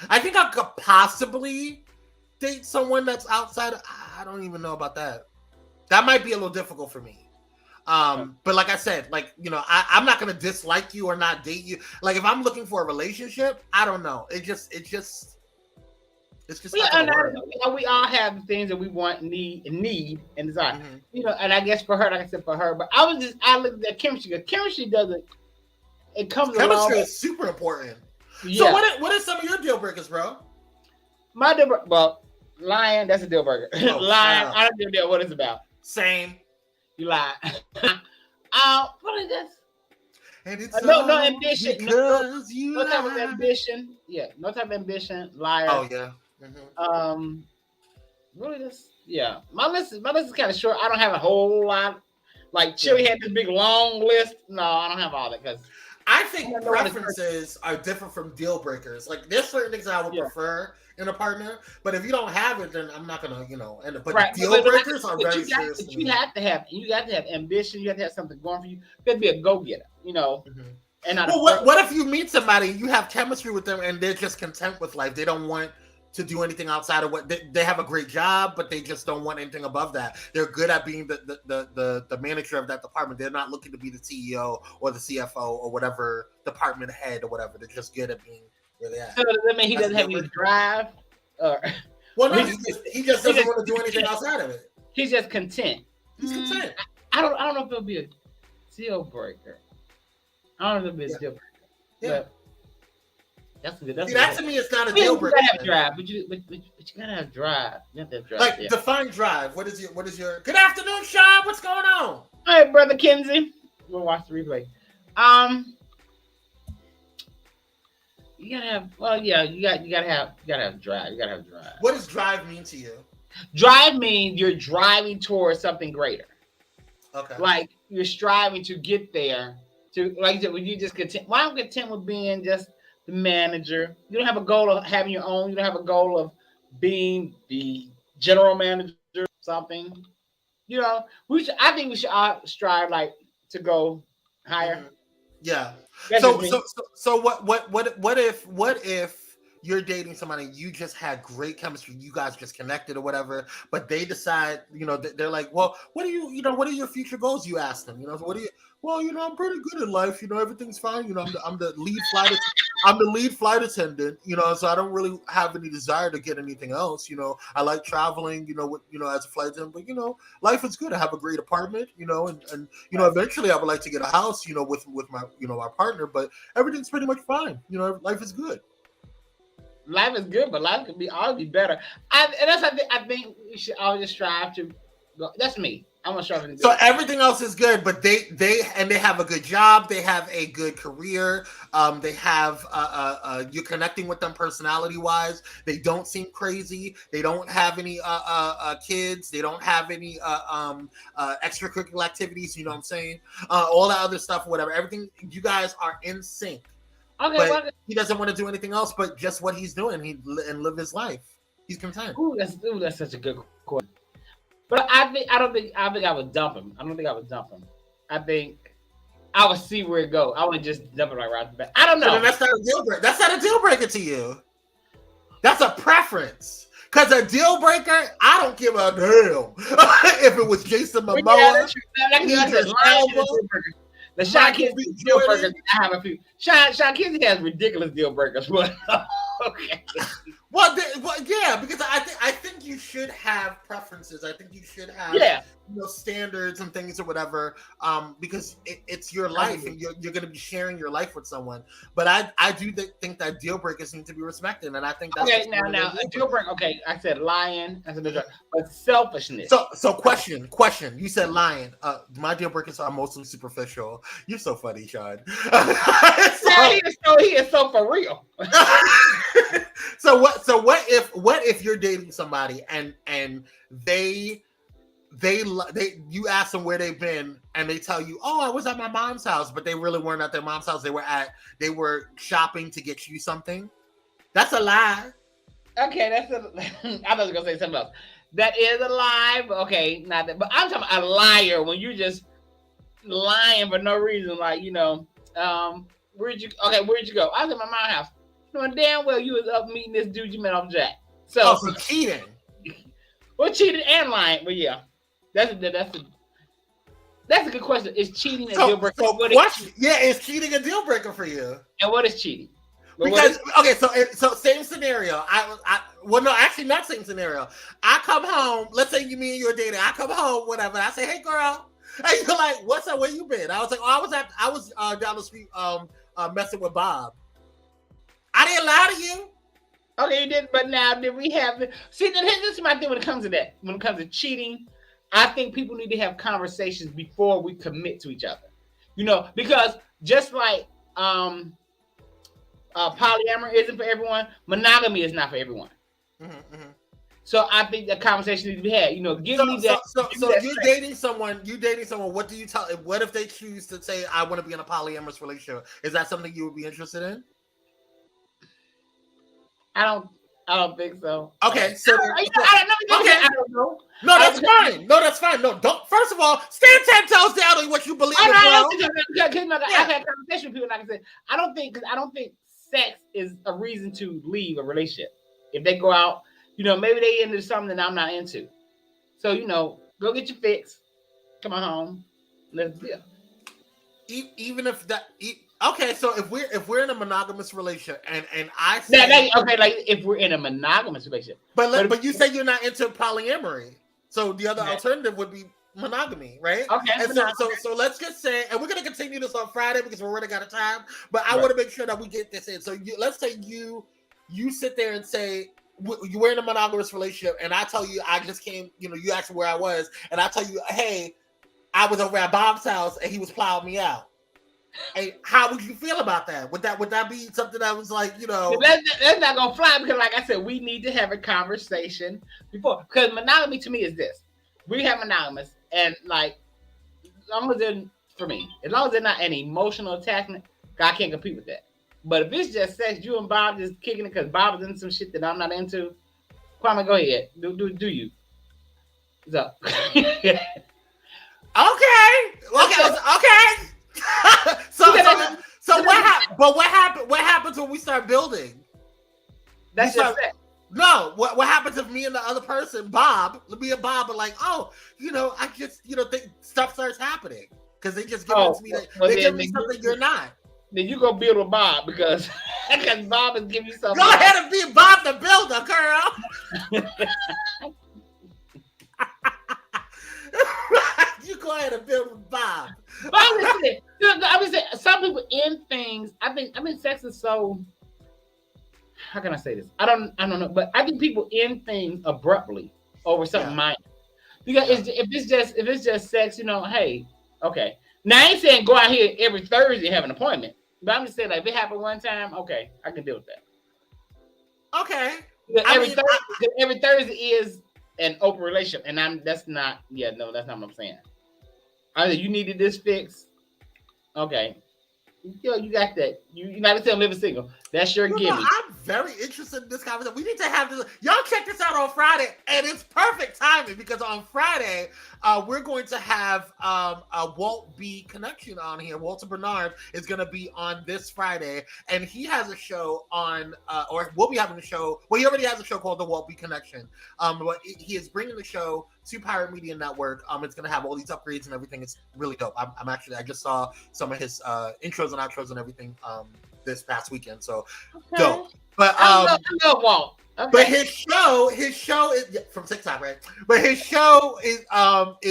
I think I could possibly date someone that's outside. I don't even know about that. That might be a little difficult for me. But like I said, like, you know, I'm not gonna dislike you or not date you. Like if I'm looking for a relationship, I don't know. It's just yeah, and we all have things that we want, need, and desire. Mm-hmm. You know, and I guess for her, like I said, for her, but I looked at chemistry. Because chemistry doesn't. It comes along. Chemistry is super important. Yeah. So what are some of your deal breakers, bro? My deal breaker, well, lying, that's a deal breaker. Oh, lying, wow. I don't give a damn what it's about. Same. You lie. What is this? And it's no ambition. No type of lie. ambition. Yeah, no type of ambition. Liar. Oh yeah. Mm-hmm. Really, this. Yeah, my list is kind of short. I don't have a whole lot. Like Chili had this big long list. No, I don't have all that because I think preferences are different from deal breakers. Like there's certain things I would prefer in a partner, but if you don't have it, then I'm not gonna, you know. And but right. Deal breakers are very serious. But you have to have ambition. You have to have something going for you. You have to be a go getter, you know. Mm-hmm. And not what if you meet somebody, you have chemistry with them, and they're just content with life? They don't want to do anything outside of what they have a great job, but they just don't want anything above that. They're good at being the manager of that department. They're not looking to be the CEO or the CFO or whatever department head or whatever. They're just good at being where they're at. So does that mean he doesn't have any drive? Or well, no, he just doesn't want to do anything outside of it. He's just content. He's content. I don't know if it'll be a deal breaker. I don't know if it'll be a deal breaker. Yeah. But that's good. That to me is not a deal breaker. You gotta have drive, but you gotta have drive. You have to have drive. Like define drive. What is your good afternoon, Sean? What's going on? Hey, brother Kinsey. We'll watch the replay. You gotta have you gotta have drive. You gotta have drive. What does drive mean to you? Drive means you're driving towards something greater. Okay. Like you're striving to get there. To like you said, when you just content. Why I'm content with being just the manager. You don't have a goal of having your own. You don't have a goal of being the general manager or something. You know, I think we should all strive like to go higher. Mm-hmm. Yeah. That's So what if you're dating somebody, you just had great chemistry, you guys just connected or whatever, but they decide, you know, they're like, well, what are your future goals? You ask them, you know, well, you know, I'm pretty good in life, you know, everything's fine, you know, I'm the lead flight attendant, you know, so I don't really have any desire to get anything else, you know, I like traveling, you know, as a flight attendant, but you know, life is good. I have a great apartment, you know, and you know, eventually I would like to get a house, you know, with my, you know, my partner, but everything's pretty much fine, you know, life is good. Life is good, but life could always be better. I think we should always strive to go. That's me. I'm gonna strive to do. So everything else is good, but they have a good job. They have a good career. They have you're connecting with them personality wise. They don't seem crazy. They don't have any kids. They don't have any extracurricular activities. You know what I'm saying? All that other stuff, whatever. Everything. You guys are in sync. Okay, but he doesn't want to do anything else but just what he's doing. And live his life. He's content. That's such a good question. But I think I would dump him. I don't think I would dump him. I think I would see where it goes. I would just dump it right off the bat. I don't know. So that's not a deal breaker. That's not a deal breaker to you. That's a preference. Because a deal breaker, I don't give a damn if it was Jason Momoa. The Sean Kinsey deal breakers, I have a few. Sean Kinsey has ridiculous deal breakers, but okay. Well, yeah, because I think you should have preferences. I think you should have standards and things or whatever. Because it's your life and you're going to be sharing your life with someone. But I do think that deal breakers need to be respected, and I think that's okay. Now a deal breaker. Okay, I said lying. I said but selfishness. So question. You said lying. My deal breakers are mostly superficial. You're so funny, Sean. He is so for real. So what if you're dating somebody and they you ask them where they've been and they tell you, oh, I was at my mom's house, but they really weren't at their mom's house. They were shopping to get you something. That's a lie. Okay, I was gonna say something else. That is a lie. But okay, not that. But I'm talking about a liar when you're just lying for no reason. Like, where'd you go? I was at my mom's house. Knowing damn well you was up meeting this dude you met off Jack. So cheating. Well, cheating and lying. But yeah, that's a good question. Is cheating a deal breaker? Is cheating a deal breaker for you? And what is cheating? Because so same scenario. Actually not same scenario. I come home. Let's say me and you are dating. I come home, whatever. I say, hey girl, and you're like, what's up? Where you been? I was like, I was down the street messing with Bob. I didn't lie to you. Okay, you did, but now did we have the see? This is my thing when it comes to that. When it comes to cheating, I think people need to have conversations before we commit to each other. Because just like polyamory isn't for everyone, monogamy is not for everyone. So I think that conversation needs to be had. Give me that. So you're dating someone. What do you tell? What if they choose to say, I want to be in a polyamorous relationship? Is that something you would be interested in? I don't think so. Okay, so I don't know. No, that's fine. No, don't. First of all, stand 10 toes down on what you believe in, bro. I've had conversations with people, like I said, I don't think sex is a reason to leave a relationship. If they go out, maybe they into something that I'm not into. So go get your fix. Come on home. Let's deal. Even if that. Okay, so if we're in a monogamous relationship, and I say like if we're in a monogamous relationship, but you say you're not into polyamory, so the other alternative would be monogamy, right? Okay, and so let's just say, and we're gonna continue this on Friday because we're running out of time, but I want to make sure that we get this in. So let's say you sit there and say we're in a monogamous relationship, and I tell you I just came, you asked me where I was, and I tell you, hey, I was over at Bob's house and he was plowing me out. Hey, how would you feel about that? Would that be something that was like, That's not gonna fly because, like I said, we need to have a conversation before. Because monogamy to me is this: we have monogamous, and like, as long as they're not an emotional attachment, I can't compete with that. But if it's just sex, you and Bob just kicking it because Bob is into some shit that I'm not into. Kwame, go ahead, do you? So, okay. So what happened? But what happens when we start building? That's just it. No, what happens if me and the other person, Bob, are like, I just, think stuff starts happening because they just give it to me. They give me something you're not. Then you go build with Bob because Bob is giving you something. Go ahead and be Bob the builder, girl. You go ahead and build with Bob. I'm just saying, some people end things. I mean, sex is so. How can I say this? I don't know, but I think people end things abruptly over something minor. Because if it's just sex, hey, okay. Now I ain't saying go out here every Thursday and have an appointment, but I'm just saying like if it happened one time, okay, I can deal with that. Okay. Every Thursday is an open relationship, and that's not what I'm saying. I said you needed this fix. Okay. You got that. You're not gonna live single. That's your gimme. I'm very interested in this conversation. We need to have this. Y'all check this out on Friday, and it's perfect timing because on Friday we're going to have a Walt B connection on here. Walter Bernard is going to be on this Friday, and he has a show on, or we'll be having a show. Well, he already has a show called the Walt B Connection. But he is bringing the show to Pyro Media Network. It's going to have all these upgrades and everything. It's really dope. I just saw some of his intros and outros and everything this past weekend. So dope. But I love Walt. Okay. But his show is from TikTok, right? But his show is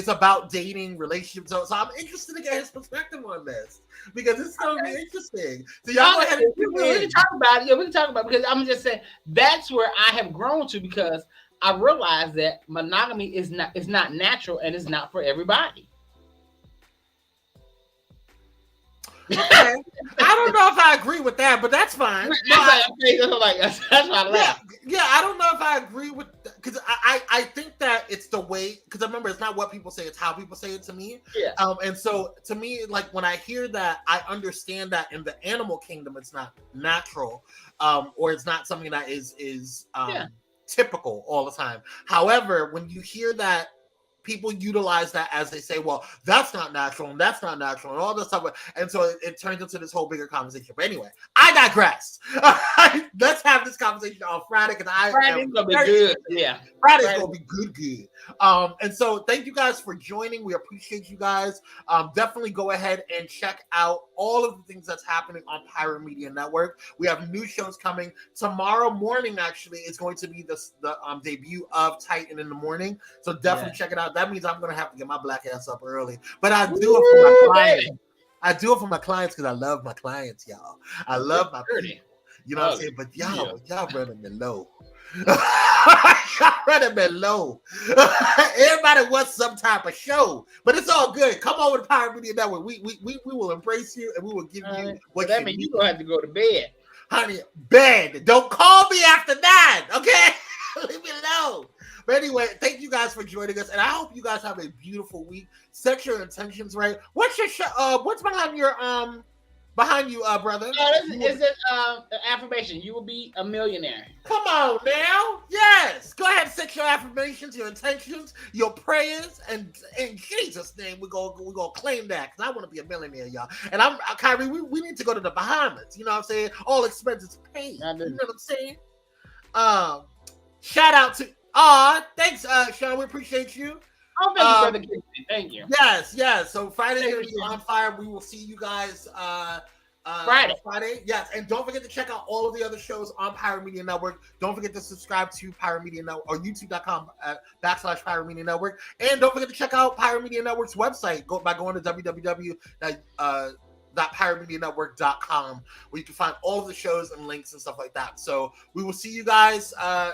about dating, relationships. So I'm interested to get his perspective on this because it's going to be interesting. So y'all go ahead and we can talk about it. Yeah, we can talk about it because I'm just saying that's where I have grown to because I realized that monogamy is not natural and it's not for everybody. Okay. I don't know if I agree with that, but that's fine. That's why I laugh. Yeah, I don't know if I agree with that because I think that it's the way because I remember it's not what people say, it's how people say it to me. Yeah. And so to me, like when I hear that, I understand that in the animal kingdom it's not natural, or it's not something that is typical all the time. However, when you hear that, people utilize that as they say, well, that's not natural and that's not natural and all this stuff. And so it turns into this whole bigger conversation. But anyway, I digress. Let's have this conversation on Friday because Friday's gonna be good. Yeah. Friday's gonna be good. And so thank you guys for joining. We appreciate you guys. Definitely go ahead and check out all of the things that's happening on Pyro Media Network. We have new shows coming tomorrow morning. Actually, is going to be the debut of Titan in the morning. So definitely check it out. That means I'm gonna have to get my black ass up early, but I do it for my clients. I do it for my clients because I love my clients, y'all. I love my people. You know what I'm saying? But y'all running me low. Y'all running me low. Everybody wants some type of show, but it's all good. Come over to Pyro Media Network. We will embrace you and we will give you what that means you're gonna have to go to bed. Honey, bed. Don't call me after 9, okay? Leave me alone. But anyway, thank you guys for joining us, and I hope you guys have a beautiful week. Set your intentions right. What's your what's behind your behind you, brother? Is it affirmation? You will be a millionaire. Come on now. Yes. Go ahead and set your affirmations, your intentions, your prayers, and in Jesus' name, we're gonna claim that because I want to be a millionaire, y'all. And I'm Kyrie, we need to go to the Bahamas. You know what I'm saying? All expenses paid. You know what I'm saying? Shout out to thanks, Sean. We appreciate you. Oh, thank you, brother. Thank you. Yes. So Friday's gonna be on fire. We will see you guys Friday. Yes, and don't forget to check out all of the other shows on Pyro Media Network. Don't forget to subscribe to Pyro Media Network or youtube.com/Pyro Media Network. And don't forget to check out Pyro Media Network's website by going to www.pyromedianetwork.com, where you can find all of the shows and links and stuff like that. So we will see you guys.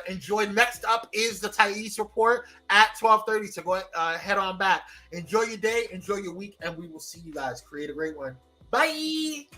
Enjoy. Next up is the Thais Report at 12:30. So go head on back. Enjoy your day, enjoy your week, and we will see you guys. Create a great one. Bye.